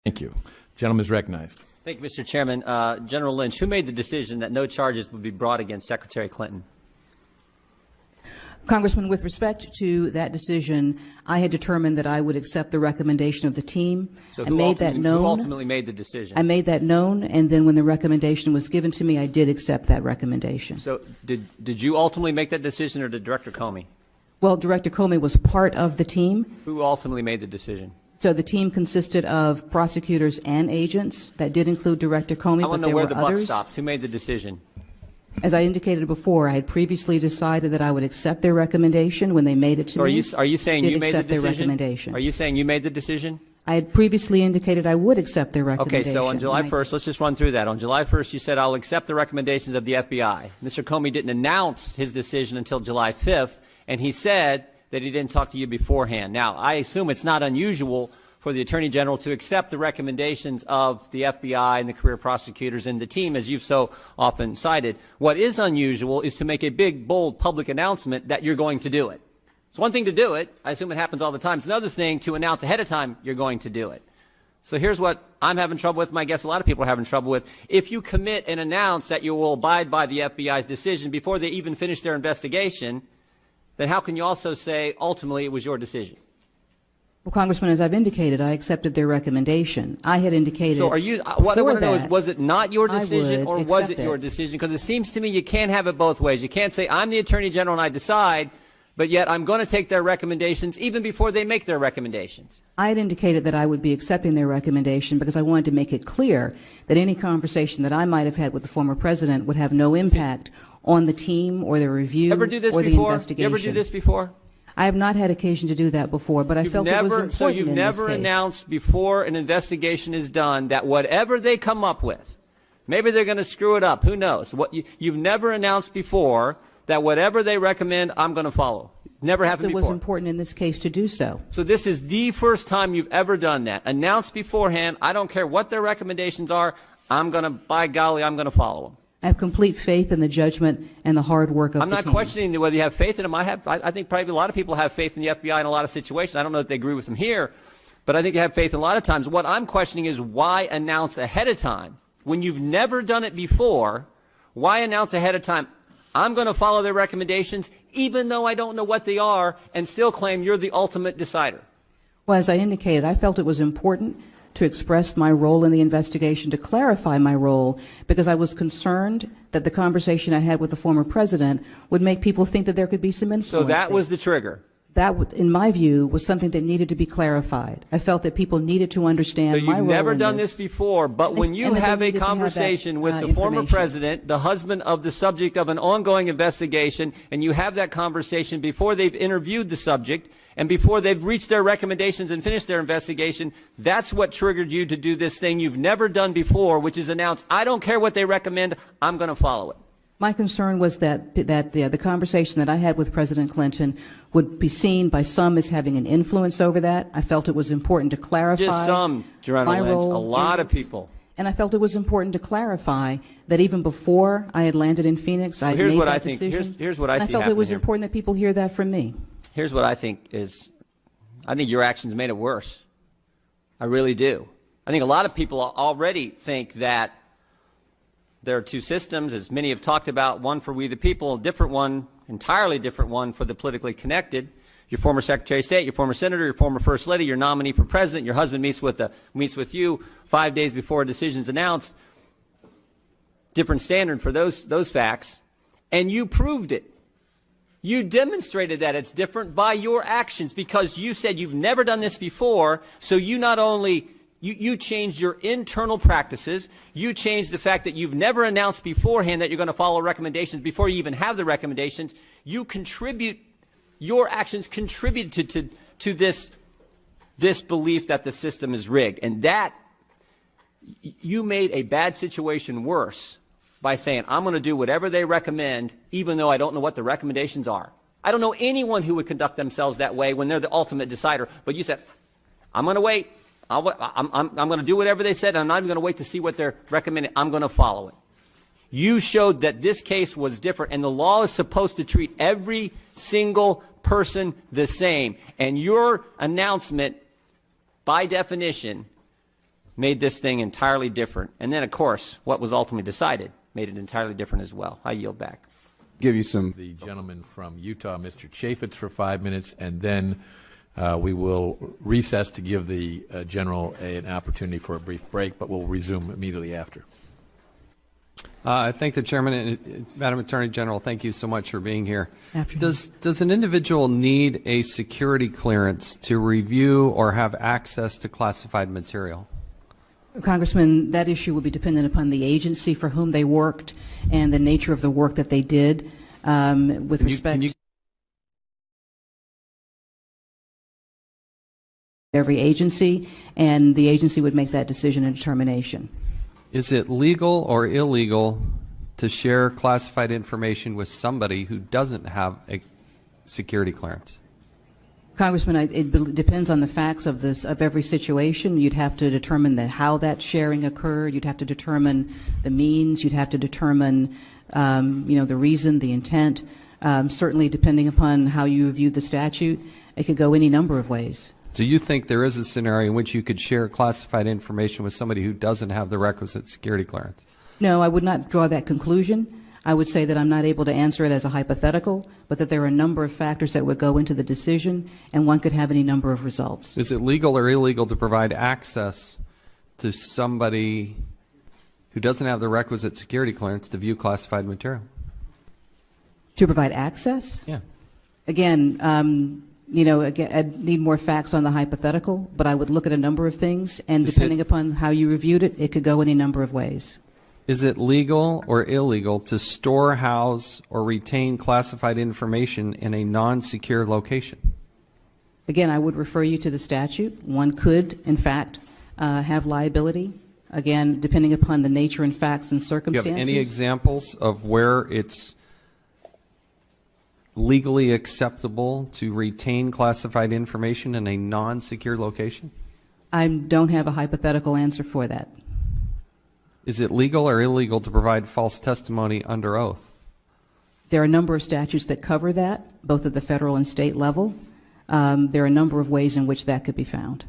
Thank you. Gentleman is recognized. Thank you, Mr. Chairman. General Lynch, who made the decision that no charges would be brought against Secretary Clinton? Congressman, with respect to that decision, I had determined that I would accept the recommendation of the team. So I made that known. Who ultimately made the decision? I made that known, and then when the recommendation was given to me, I did accept that recommendation. So did you ultimately make that decision, or did Director Comey? Well, Director Comey was part of the team. Who ultimately made the decision? So the team consisted of prosecutors and agents. That did include Director Comey, I want but to know there where were the buck others. stops. Who made the decision? As I indicated before, I had previously decided that I would accept their recommendation when they made it to me. Are you saying you made the decision? Their recommendation. Are you saying you made the decision? I had previously indicated I would accept their recommendation. Okay, so on July 1st, let's just run through that. On July 1st, you said, I'll accept the recommendations of the FBI. Mr. Comey didn't announce his decision until July 5th, and he said that he didn't talk to you beforehand. Now, I assume it's not unusual for the Attorney General to accept the recommendations of the FBI and the career prosecutors and the team, as you've so often cited. What is unusual is to make a big, bold public announcement that you're going to do it. It's one thing to do it. I assume it happens all the time. It's another thing to announce ahead of time you're going to do it. So here's what I'm having trouble with, and I guess a lot of people are having trouble with. If you commit and announce that you will abide by the FBI's decision before they even finish their investigation, then how can you also say ultimately it was your decision? Well, Congressman, as I've indicated, I accepted their recommendation. I had indicated. So are you? What I want to know is, was it not your decision, or was it your decision? Because it seems to me you can't have it both ways. You can't say I'm the Attorney General and I decide, but yet I'm going to take their recommendations even before they make their recommendations. I had indicated that I would be accepting their recommendation because I wanted to make it clear that any conversation that I might have had with the former president would have no impact on the team or the review or the investigation. You ever do this before? I have not had occasion to do that before, but I felt it was important. So you've never announced before an investigation is done that whatever they come up with, maybe they're going to screw it up. Who knows? You've never announced before that whatever they recommend, I'm going to follow. Never happened before. It was important in this case to do so. So this is the first time you've ever done that. Announced beforehand. I don't care what their recommendations are. I'm going to, by golly, I'm going to follow them. I have complete faith in the judgment and the hard work of the team. I'm not questioning whether you have faith in them. I think probably a lot of people have faith in the FBI in a lot of situations. I don't know that they agree with them here, but I think you have faith in a lot of times. What I'm questioning is why announce ahead of time when you've never done it before? Why announce ahead of time, I'm going to follow their recommendations even though I don't know what they are, and still claim you're the ultimate decider? Well, as I indicated, I felt it was important to express my role in the investigation, to clarify my role, because I was concerned that the conversation I had with the former president would make people think that there could be some influence. So that was the trigger? That, in my view, was something that needed to be clarified. I felt that people needed to understand my role. So you've never done this before, but when you have a conversation with the former president, the husband of the subject of an ongoing investigation, and you have that conversation before they've interviewed the subject and before they've reached their recommendations and finished their investigation, that's what triggered you to do this thing you've never done before, which is announce, I don't care what they recommend, I'm going to follow it. My concern was that the conversation that I had with President Clinton would be seen by some as having an influence over that. I felt it was important to clarify. Just some, Loretta Lynch, a lot of people. And I felt it was important to clarify that even before I had landed in Phoenix, I made that decision. Here's what I see happening. I felt it was important that people hear that from me. Here's what I think is, I think your actions made it worse. I really do. I think a lot of people already think that there are two systems, as many have talked about, one for we the people, a different one, entirely different one for the politically connected. Your former Secretary of State, your former Senator, your former First Lady, your nominee for President, your husband meets with you 5 days before a decision is announced. Different standard for those facts. And you proved it. You demonstrated that it's different by your actions because you said you've never done this before, so you not only You changed your internal practices. You changed the fact that you've never announced beforehand that you're going to follow recommendations before you even have the recommendations. Your actions contributed to this belief that the system is rigged. And that, you made a bad situation worse by saying, I'm going to do whatever they recommend, even though I don't know what the recommendations are. I don't know anyone who would conduct themselves that way when they're the ultimate decider. But you said, I'm going to wait. I'm going to do whatever they said, and I'm not even going to wait to see what they're recommending. I'm going to follow it. You showed that this case was different, and the law is supposed to treat every single person the same. And your announcement, by definition, made this thing entirely different. And then, of course, what was ultimately decided made it entirely different as well. I yield back. Give you some. The gentleman from Utah, Mr. Chaffetz, for 5 minutes, and then we will recess to give the general an opportunity for a brief break, but we'll resume immediately after. I thank the Chairman and Madam Attorney General. Thank you so much for being here. Afternoon. Does an individual need a security clearance to review or have access to classified material? Congressman, that issue will be dependent upon the agency for whom they worked and the nature of the work that they did. With respect to every agency, and the agency would make that decision and determination. Is it legal or illegal to share classified information with somebody who doesn't have a security clearance? Congressman, it depends on the facts of every situation. You'd have to determine how that sharing occurred. You'd have to determine the means. You'd have to determine, the reason, the intent. Certainly, depending upon how you viewed the statute, it could go any number of ways. Do you think there is a scenario in which you could share classified information with somebody who doesn't have the requisite security clearance? No, I would not draw that conclusion. I would say that I'm not able to answer it as a hypothetical, but that there are a number of factors that would go into the decision, and one could have any number of results. Is it legal or illegal to provide access to somebody who doesn't have the requisite security clearance to view classified material? To provide access? Yeah. Again, again, I'd need more facts on the hypothetical, but I would look at a number of things, and depending upon how you reviewed it, it could go any number of ways. Is it legal or illegal to store, house, or retain classified information in a non-secure location? Again, I would refer you to the statute. One could, in fact, have liability, again, depending upon the nature and facts and Do you circumstances. have any examples of where it's legally acceptable to retain classified information in a non-secure location? I don't have a hypothetical answer for that. Is it legal or illegal to provide false testimony under oath? There are a number of statutes that cover that, both at the federal and state level. There are a number of ways in which that could be found.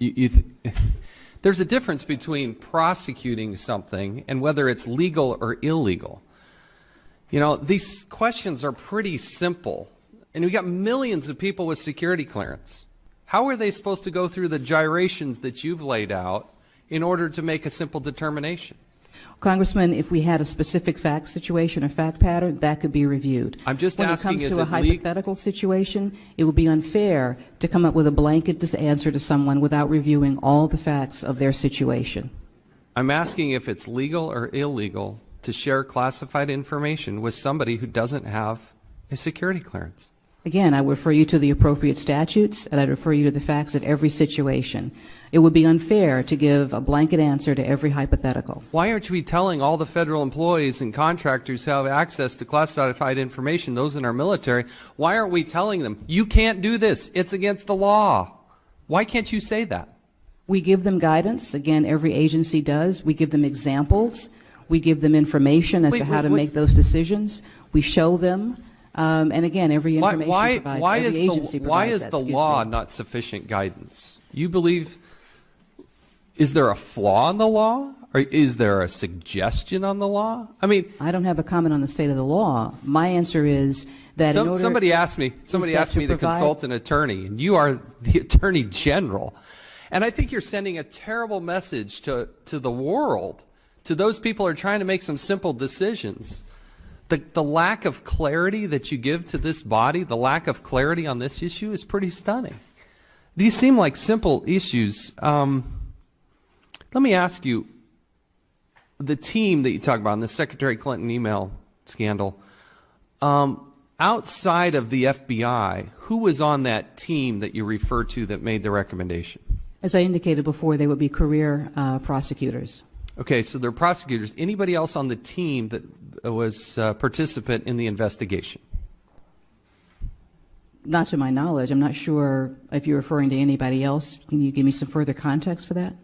There's a difference between prosecuting something and whether it's legal or illegal. You know, these questions are pretty simple, and we've got millions of people with security clearance. How are they supposed to go through the gyrations that you've laid out in order to make a simple determination? Congressman, if we had a specific fact situation or fact pattern, that could be reviewed. I'm just when asking, it comes is to a it hypothetical situation, it would be unfair to come up with a blanket answer to someone without reviewing all the facts of their situation. I'm asking if it's legal or illegal to share classified information with somebody who doesn't have a security clearance. Again, I would refer you to the appropriate statutes, and I'd refer you to the facts of every situation. It would be unfair to give a blanket answer to every hypothetical. Why aren't we telling all the federal employees and contractors who have access to classified information, those in our military, why aren't we telling them, you can't do this, it's against the law? Why can't you say that? We give them guidance. Again, every agency does. We give them examples. We give them information as to how to make those decisions. We show them. And again, every information provides, every agency provides why is that, the law not sufficient guidance? You believe, is there a flaw in the law? Or is there a suggestion on the law? I mean, I don't have a comment on the state of the law. My answer is that in order, somebody asked me to consult an attorney, and you are the Attorney General. And I think you're sending a terrible message to the world, to those people who are trying to make some simple decisions. The lack of clarity that you give to this body, the lack of clarity on this issue is pretty stunning. These seem like simple issues. Let me ask you, the team that you talk about in the Secretary Clinton email scandal, outside of the FBI, who was on that team that you refer to that made the recommendation? as I indicated before, they would be career prosecutors. Okay, so they're prosecutors. Anybody else on the team that was a participant in the investigation? Not to my knowledge. I'm not sure if you're referring to anybody else. Can you give me some further context for that?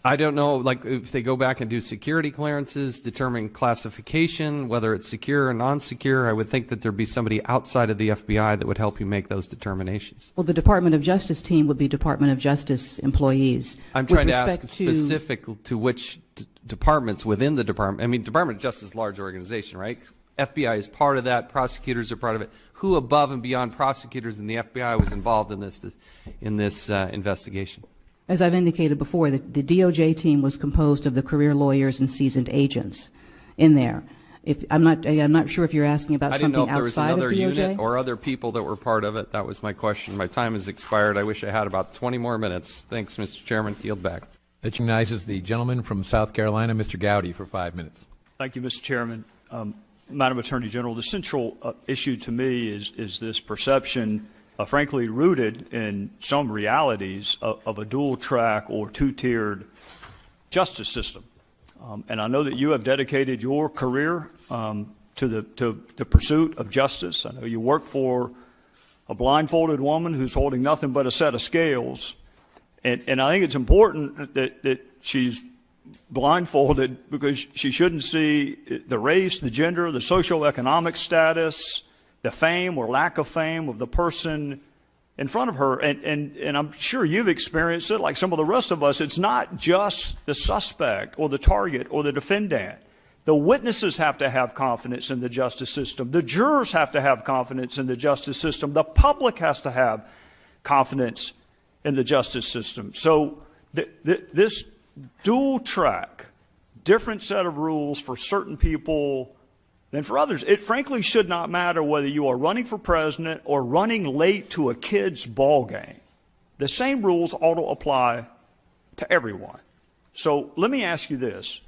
I don't know, like if they go back and do security clearances, determine classification, whether it's secure or non-secure, I would think that there'd be somebody outside of the FBI that would help you make those determinations. Well, the Department of Justice team would be Department of Justice employees. I'm trying to ask specific to which departments within the department. I mean, Department of Justice is a large organization, right? FBI is part of that. Prosecutors are part of it. Who above and beyond prosecutors in the FBI was involved in this investigation? As I've indicated before, the DOJ team was composed of the career lawyers and seasoned agents in there. I'm not sure if you're asking about something outside of DOJ. I didn't know if there was another unit or other people that were part of it. That was my question. My time has expired. I wish I had about 20 more minutes. Thanks, Mr. Chairman. Yield back. That recognizes the gentleman from South Carolina, Mr. Gowdy, for 5 minutes. Thank you, Mr. Chairman. Madam Attorney General, the central issue to me is this perception, frankly rooted in some realities of a dual-track or two-tiered justice system. And I know that you have dedicated your career to the pursuit of justice. I know you work for a blindfolded woman who's holding nothing but a set of scales. And I think it's important that she's blindfolded because she shouldn't see the race, the gender, the socioeconomic status, the fame or lack of fame of the person in front of her. And I'm sure you've experienced it like some of the rest of us. It's not just the suspect or the target or the defendant. The witnesses have to have confidence in the justice system. The jurors have to have confidence in the justice system. The public has to have confidence in the justice system. So this dual track, different set of rules for certain people than for others. It frankly should not matter whether you are running for president or running late to a kid's ball game. The same rules ought to apply to everyone. So let me ask you this.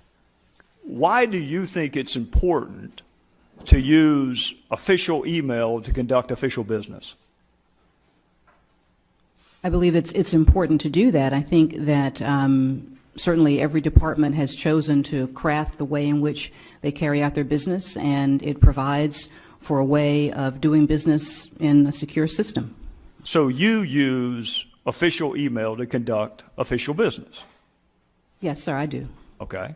Why do you think it's important to use official email to conduct official business? I believe it's important to do that. I think that certainly every department has chosen to craft the way in which they carry out their business, and it provides for a way of doing business in a secure system. So you use official email to conduct official business? Yes, sir, I do. Okay.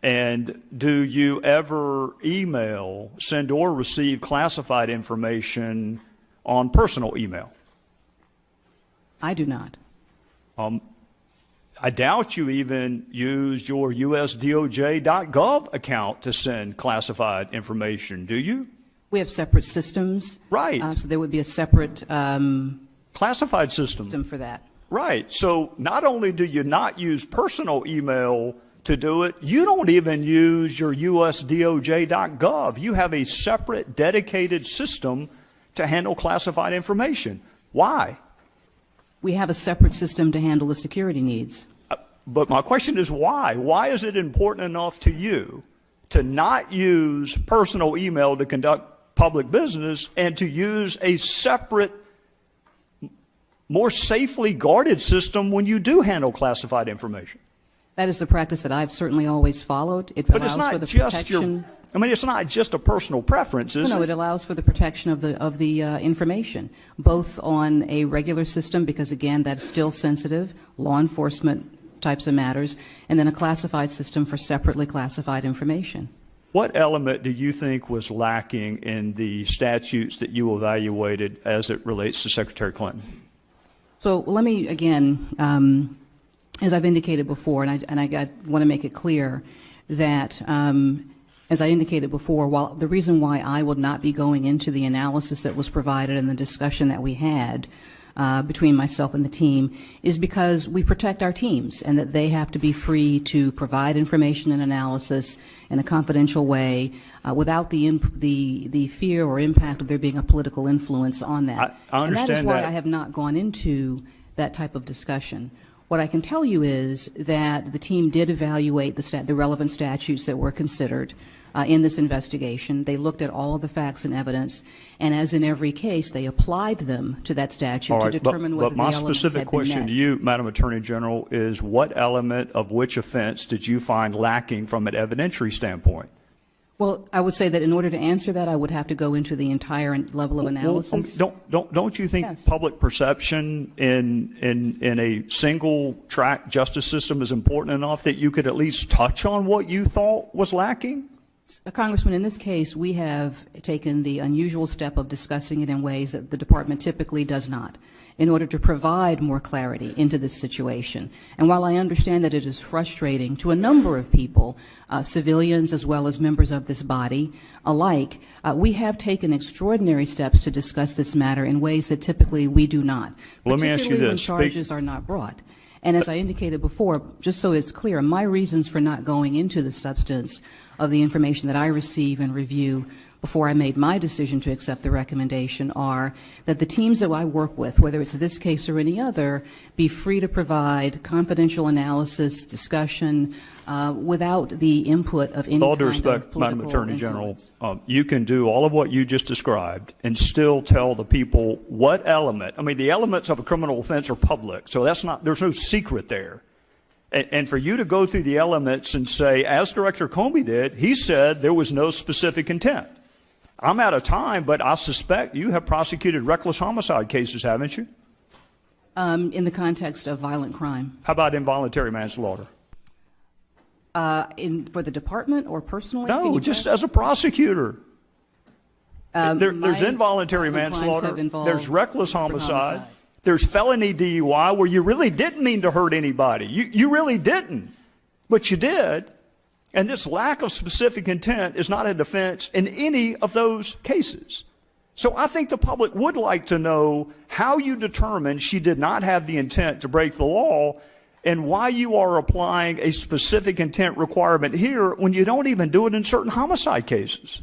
And do you ever email, send or receive classified information on personal email? I do not. I doubt you even use your USDOJ.gov account to send classified information, do you? We have separate systems. Right. So there would be a separate classified system for that. Right. So not only do you not use personal email to do it, you don't even use your USDOJ.gov. You have a separate dedicated system to handle classified information. Why? We have a separate system to handle the security needs. But my question is why? Why is it important enough to you to not use personal email to conduct public business and to use a separate, more safely guarded system when you do handle classified information? That is the practice that I've certainly always followed. It but allows it's not for the just protection. it's not just a personal preference, is it? No, it allows for the protection of the information, both on a regular system, because again, that's still sensitive, law enforcement types of matters, and then a classified system for separately classified information. What element do you think was lacking in the statutes that you evaluated as it relates to Secretary Clinton? So let me again, as I've indicated before, and I want to make it clear that, as I indicated before, while the reason why I would not be going into the analysis that was provided and the discussion that we had between myself and the team is because we protect our teams and that they have to be free to provide information and analysis in a confidential way without the fear or impact of there being a political influence on that. I understand and that is why that. I have not gone into that type of discussion. What I can tell you is that the team did evaluate the relevant statutes that were considered in this investigation. They looked at all of the facts and evidence, and as in every case, they applied them to that statute to determine whether the elements had been met. But my specific question to you, Madam Attorney General, is what element of which offense did you find lacking from an evidentiary standpoint? Well, I would say that in order to answer that, I would have to go into the entire level of analysis. Don't you think Yes. public perception in a single track justice system is important enough that you could at least touch on what you thought was lacking? Congressman, in this case, we have taken the unusual step of discussing it in ways that the department typically does not, in order to provide more clarity into this situation. And while I understand that it is frustrating to a number of people, civilians as well as members of this body alike, we have taken extraordinary steps to discuss this matter in ways that typically we do not, Let me ask you particularly when this. charges are not brought. And as I indicated before, just so it's clear, my reasons for not going into the substance of the information that I receive and review before I made my decision to accept the recommendation are that the teams that I work with, whether it's this case or any other, be free to provide confidential analysis, discussion, without the input of any With all due kind of respect, political Madam Attorney General, influence. you can do all of what you just described and still tell the people what element. I mean, the elements of a criminal offense are public, so there's no secret there. And for you to go through the elements and say, as Director Comey did, he said there was no specific intent. I'm out of time, but I suspect you have prosecuted reckless homicide cases, haven't you? In the context of violent crime. How about involuntary manslaughter? For the department or personally? Can No, you just clarify? as a prosecutor. There's My involuntary violent crimes manslaughter. have involved There's reckless homicide. homicide. There's felony DUI where you really didn't mean to hurt anybody. You really didn't, but you did. And this lack of specific intent is not a defense in any of those cases. So I think the public would like to know how you determined she did not have the intent to break the law and why you are applying a specific intent requirement here when you don't even do it in certain homicide cases.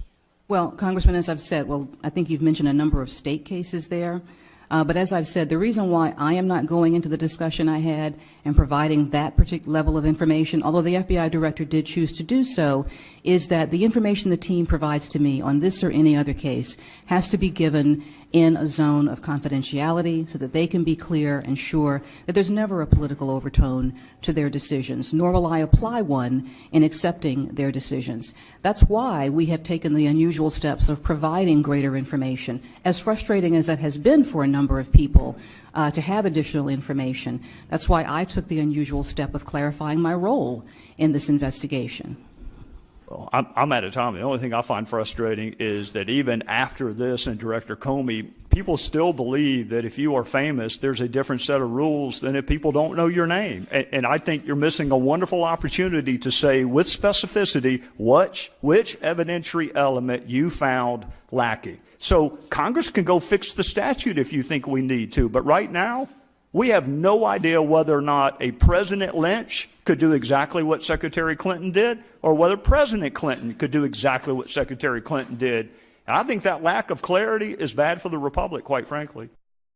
Well, Congressman, as I've said, I think you've mentioned a number of state cases there. But as I've said, the reason why I am not going into the discussion I had and providing that particular level of information, although the FBI director did choose to do so, is that the information the team provides to me on this or any other case has to be given in a zone of confidentiality so that they can be clear and sure that there's never a political overtone to their decisions, nor will I apply one in accepting their decisions. That's why we have taken the unusual steps of providing greater information, as frustrating as that has been for a number of people to have additional information. That's why I took the unusual step of clarifying my role in this investigation. Well, I'm out of time. The only thing I find frustrating is that even after this and Director Comey, people still believe that if you are famous, there's a different set of rules than if people don't know your name. And I think you're missing a wonderful opportunity to say with specificity which evidentiary element you found lacking. So Congress can go fix the statute if you think we need to. But right now, we have no idea whether or not a President Lynch could do exactly what Secretary Clinton did, or whether President Clinton could do exactly what Secretary Clinton did. And I think that lack of clarity is bad for the Republic, quite frankly.